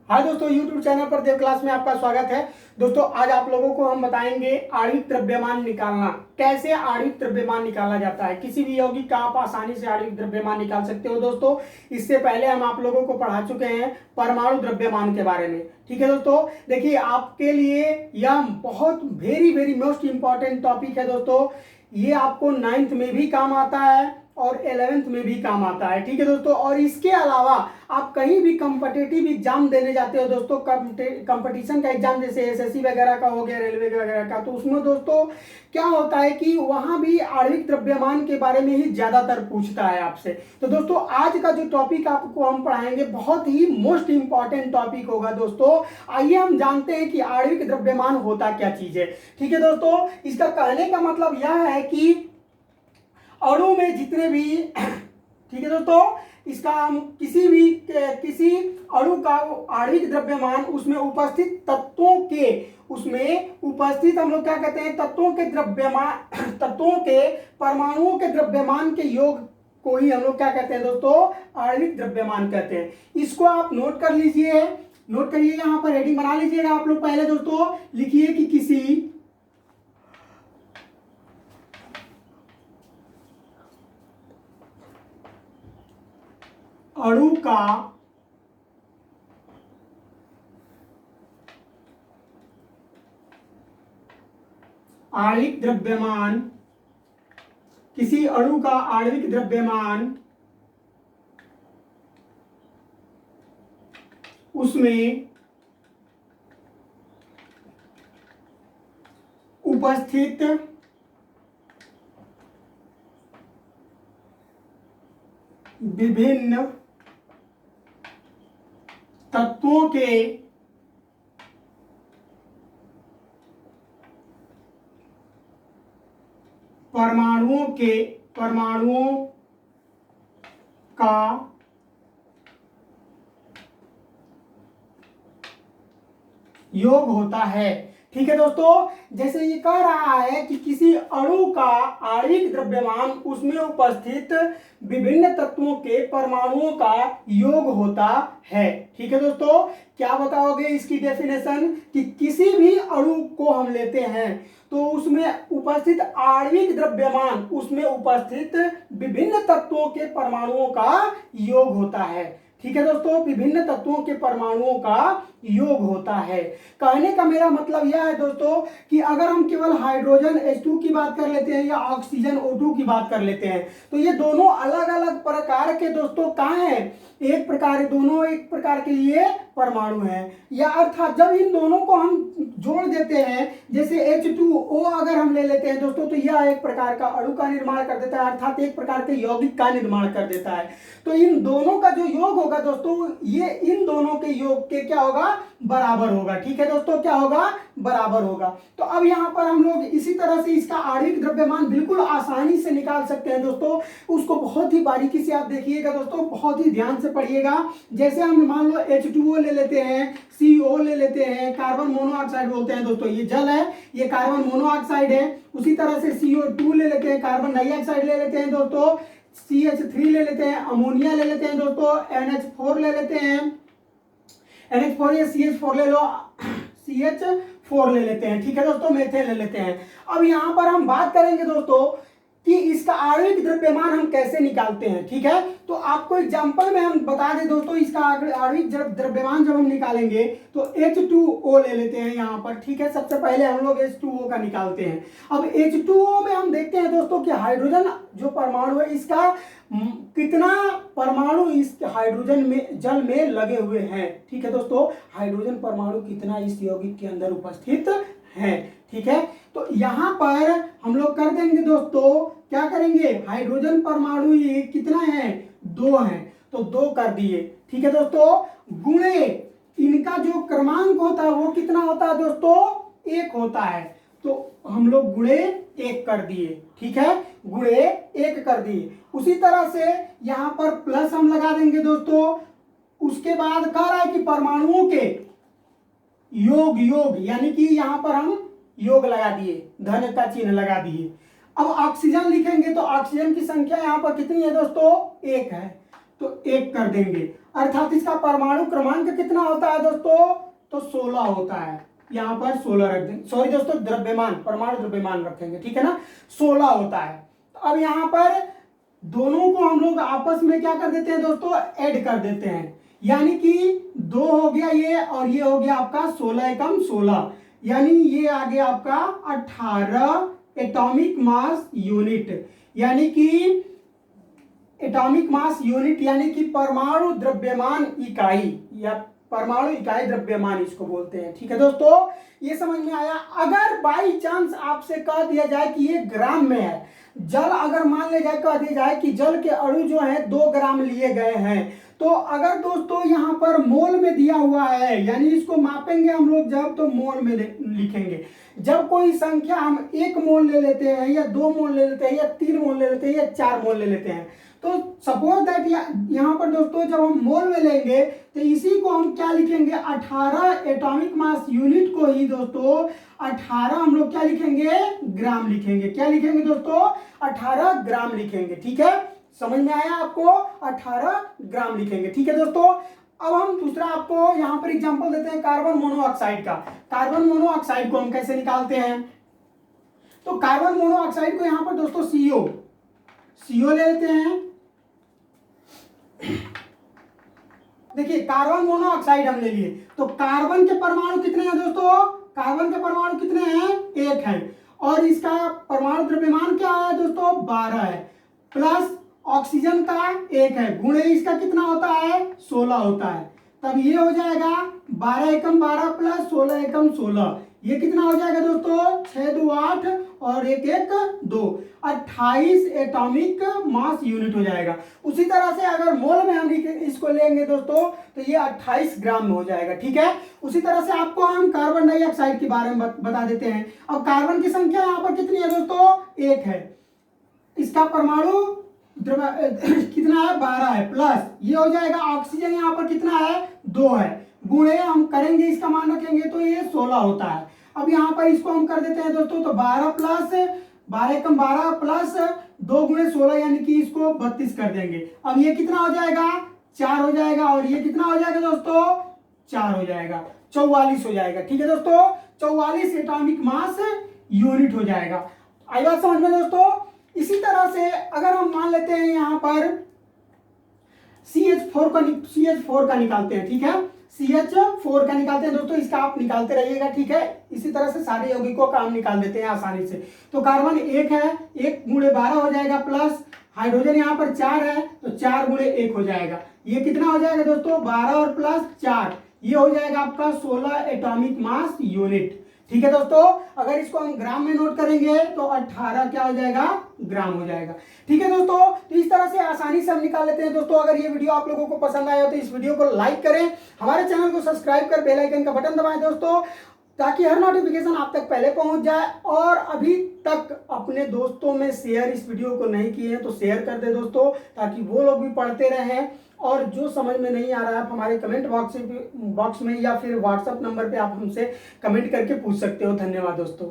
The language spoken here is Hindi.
हाय दोस्तों, YouTube चैनल पर देव क्लास में आपका स्वागत है। दोस्तों आज आप लोगों को हम बताएंगे आणविक द्रव्यमान निकालना। कैसे आणविक द्रव्यमान निकाला जाता है। किसी भी यौगिक का आप आसानी से आणविक द्रव्यमान निकाल सकते हो। दोस्तों इससे पहले हम आप लोगों को पढ़ा चुके हैं परमाणु द्रव्यमान के बारे में। ठीक है दोस्तों, देखिए आपके लिए यह बहुत वेरी मोस्ट इंपॉर्टेंट टॉपिक है। दोस्तों ये आपको 9th में भी काम आता है और 11th में भी काम आता है। ठीक है दोस्तों, और इसके अलावा आप कहीं भी कॉम्पिटिटिव एग्जाम देने जाते हो दोस्तों, कंपटीशन का एग्जाम जैसे एसएससी वगैरह का हो गया, रेलवे वगैरह का, तो उसमें दोस्तों क्या होता है कि वहां भी आणविक द्रव्यमान के बारे में ही ज्यादातर पूछता है आपसे। तो दोस्तों आज का जो टॉपिक आपको हम पढ़ाएंगे बहुत ही मोस्ट इंपॉर्टेंट टॉपिक होगा। दोस्तों आइए हम जानते हैं कि आणविक द्रव्यमान होता क्या चीज है। ठीक है दोस्तों, इसका कहने का मतलब यह है कि अणु में जितने भी ठीक है दोस्तों, इसका हम किसी अणु का आणविक द्रव्यमान उसमें उपस्थित तत्वों के हम लोग क्या कहते हैं, तत्वों के परमाणुओं के द्रव्यमान के योग को ही हम लोग क्या कहते हैं दोस्तों, आणविक द्रव्यमान कहते हैं। इसको आप नोट कर लीजिए, नोट करिए, यहां पर हेडिंग बना लीजिएगा आप लोग। पहले दोस्तों लिखिए कि किसी अणु का आणविक द्रव्यमान, किसी अणु का आणविक द्रव्यमान उसमें उपस्थित विभिन्न तत्वों के परमाणुओं का योग होता है। ठीक है दोस्तों, जैसे ये कह रहा है कि किसी अणु का आणविक द्रव्यमान उसमें उपस्थित विभिन्न तत्वों के परमाणुओं का योग होता है। ठीक है दोस्तों, क्या बताओगे इसकी डेफिनेशन कि किसी भी अणु को हम लेते हैं तो उसमें उपस्थित आणविक द्रव्यमान उसमें उपस्थित विभिन्न तत्वों के परमाणुओं का योग होता है। ठीक है दोस्तों, विभिन्न तत्वों के परमाणुओं का योग होता है। कहने का मेरा मतलब यह है दोस्तों कि अगर हम केवल हाइड्रोजन H2 की बात कर लेते हैं या ऑक्सीजन O2 की बात कर लेते हैं तो ये दोनों अलग अलग प्रकार के दोस्तों कहाँ हैं, दोनों एक प्रकार के ये परमाणु हैं। या अर्थात जब इन दोनों को हम जोड़ देते हैं, जैसे H2O अगर हम ले लेते हैं दोस्तों, तो यह एक प्रकार का अणु का निर्माण कर देता है, अर्थात एक प्रकार के यौगिक का निर्माण कर देता है। तो इन दोनों का जो योग होगा दोस्तों, ये इन दोनों के योग के क्या होगा, बराबर होगा। ठीक है दोस्तों, क्या होगा, बराबर होगा। तो अब यहाँ पर हम लोग इसी तरह से इसका आणविक द्रव्यमान बिल्कुल आसानी से निकाल सकते हैं दोस्तों। उसको बहुत ही बारीकी से आप देखिएगा दोस्तों, बहुत ही ध्यान से पढ़िएगा। जैसे हम मान लो H2O ले लेते हैं, CO ले लेते हैं, कार्बन मोनोऑक्साइड बोलते हैं दोस्तों, ये जल है, ये कार्बन मोनोऑक्साइड है। उसी तरह से CO2 ले लेते हैं, कार्बन डाइऑक्साइड ले लेते हैं दोस्तों, CH3 ले लेते हैं, अमोनिया ले लेते हैं दोस्तों, NH4 ले लेते हैं, NH4 या CH4 ले लो, CH4 ले लेते हैं। ठीक है दोस्तों, मेथेन ले लेते हैं। अब यहाँ पर हम बात करेंगे दोस्तों कि इसका आणविक द्रव्यमान हम कैसे निकालते हैं। ठीक है, तो आपको एग्जांपल में हम बता दें दोस्तों, इसका आणविक द्रव्यमान जब हम निकालेंगे तो H2O ले लेते हैं यहाँ पर। ठीक है, सबसे पहले हम लोग H2O का निकालते हैं। अब H2O में हम देखते हैं दोस्तों कि हाइड्रोजन जो परमाणु है, इसका कितना परमाणु इस हाइड्रोजन में जल में लगे हुए हैं। ठीक है दोस्तों, हाइड्रोजन परमाणु कितना इस यौगिक के अंदर उपस्थित है। ठीक है, तो यहां पर हम लोग कर देंगे दोस्तों, क्या करेंगे, हाइड्रोजन परमाणु ये कितना है, 2 है, तो 2 कर दिए। ठीक है दोस्तों, गुणे इनका जो क्रमांक होता है वो कितना होता है दोस्तों, 1 होता है, तो हम लोग गुणे 1 कर दिए। ठीक है, गुणे 1 कर दिए। उसी तरह से यहां पर प्लस हम लगा देंगे दोस्तों। उसके बाद कह रहा है कि परमाणुओं के योग यानी कि यहां पर हम योग लगा दिए, धन का चिन्ह लगा दिए। अब ऑक्सीजन लिखेंगे तो ऑक्सीजन की संख्या यहां पर कितनी है दोस्तों, 1 है। तो 1 कर देंगे, अर्थात इसका परमाणु क्रमांक कितना होता है दोस्तों, तो 16 होता है। यहाँ पर 16 रख देंगे, सॉरी दोस्तों द्रव्यमान, परमाणु द्रव्यमान रखेंगे, ठीक है ना, 16 होता है। तो अब यहाँ पर दोनों को हम लोग आपस में क्या कर देते हैं दोस्तों, ऐड कर देते हैं, यानी कि 2 हो गया ये और ये हो गया आपका 16 एकम 16, यानी ये आ गया आपका 18 एटॉमिक मास यूनिट, यानी कि एटॉमिक मास यूनिट यानी कि परमाणु द्रव्यमान इकाई या परमाणु इकाई द्रव्यमान इसको बोलते हैं। ठीक है दोस्तों, ये समझ में आया। अगर बाई चांस आपसे कह दिया जाए कि ये ग्राम में है, जल अगर मान ले जाए, कह दिया जाए कि जल के अणु जो है 2 ग्राम लिए गए हैं, तो अगर दोस्तों यहाँ पर मोल में दिया हुआ है, यानी इसको मापेंगे हम लोग जब, तो मोल में लिखेंगे। जब कोई संख्या हम 1 मोल ले लेते हैं या 2 मोल ले लेते हैं या 3 मोल ले लेते हैं या 4 मोल ले लेते हैं, तो सपोज दैट यहाँ पर दोस्तों जब हम मोल में लेंगे तो इसी को हम क्या लिखेंगे, 18 एटॉमिक मास यूनिट को ही दोस्तों 18 हम लोग क्या लिखेंगे, ग्राम लिखेंगे। क्या लिखेंगे दोस्तों, 18 ग्राम लिखेंगे। ठीक है, समझ में आया आपको, 18 ग्राम लिखेंगे। ठीक है दोस्तों, अब हम दूसरा आपको यहाँ पर एग्जांपल देते हैं कार्बन मोनोऑक्साइड का। कार्बन मोनोऑक्साइड को हम कैसे निकालते हैं, तो कार्बन मोनोऑक्साइड को यहाँ पर दोस्तों CO ले लेते हैं। देखिए कार्बन मोनोऑक्साइड हम ले लिए, तो कार्बन के परमाणु कितने हैं दोस्तों, कार्बन के परमाणु कितने हैं, 1 है, और इसका परमाणु द्रव्यमान क्या है दोस्तों, 12 है, प्लस ऑक्सीजन का 1 है, गुणे इसका कितना होता है, 16 होता है। तब ये हो जाएगा 12 एकम 12 प्लस 16 एकम 16, ये कितना हो जाएगा दोस्तों, 6 2 8 और 1 1 2, 28 एटॉमिक मास यूनिट हो जाएगा। उसी तरह से अगर मोल में हम इसको लेंगे दोस्तों, तो ये 28 ग्राम में हो जाएगा। ठीक है, उसी तरह से आपको हम कार्बन डाइऑक्साइड के बारे में बता देते हैं। अब कार्बन की संख्या यहाँ पर कितनी है दोस्तों, 1 है, इसका परमाणु कितना है, 12 है, प्लस ये हो जाएगा ऑक्सीजन यहाँ पर कितना है, 2 है, गुणे हम करेंगे इसका मान रखेंगे तो ये 16 होता है। अब यहाँ पर इसको हम कर देते हैं दोस्तों, तो 12 प्लस 12 एकम 12 प्लस 2 गुणे 16, यानी कि इसको 32 कर देंगे। अब ये कितना हो जाएगा, 4 हो जाएगा, और ये कितना हो जाएगा दोस्तों, 4 हो जाएगा, 44 हो जाएगा। ठीक है दोस्तों, 44 एटॉमिक मास यूनिट हो जाएगा। आई बात समझ में दोस्तों। इसी तरह से अगर हम मान लेते हैं यहाँ पर CH4 का निकालते हैं। ठीक है, CH4 का निकालते हैं दोस्तों, इसका आप निकालते रहिएगा। ठीक है, इसी तरह से सारे यौगिकों का हम निकाल देते हैं आसानी से। तो कार्बन 1 है, 1 गुणे 12 हो जाएगा, प्लस हाइड्रोजन यहाँ पर 4 है, तो 4 गुणे 1 हो जाएगा, ये कितना हो जाएगा दोस्तों, 12 और प्लस 4, ये हो जाएगा आपका 16 एटॉमिक मास यूनिट। ठीक है दोस्तों, अगर इसको हम ग्राम में नोट करेंगे तो 18 क्या हो जाएगा, ग्राम हो जाएगा। ठीक है दोस्तों, तो इस तरह से आसानी से हम निकाल लेते हैं दोस्तों। अगर ये वीडियो आप लोगों को पसंद आया हो तो इस वीडियो को लाइक करें, हमारे चैनल को सब्सक्राइब कर बेल आइकन का बटन दबाएं दोस्तों, ताकि हर नोटिफिकेशन आप तक पहले पहुंच जाए। और अभी तक अपने दोस्तों में शेयर इस वीडियो को नहीं किए हैं तो शेयर कर दे दोस्तों, ताकि वो लोग भी पढ़ते रहें। और जो समझ में नहीं आ रहा है आप हमारे कमेंट बॉक्स में या फिर व्हाट्सएप नंबर पे आप हमसे कमेंट करके पूछ सकते हो। धन्यवाद दोस्तों।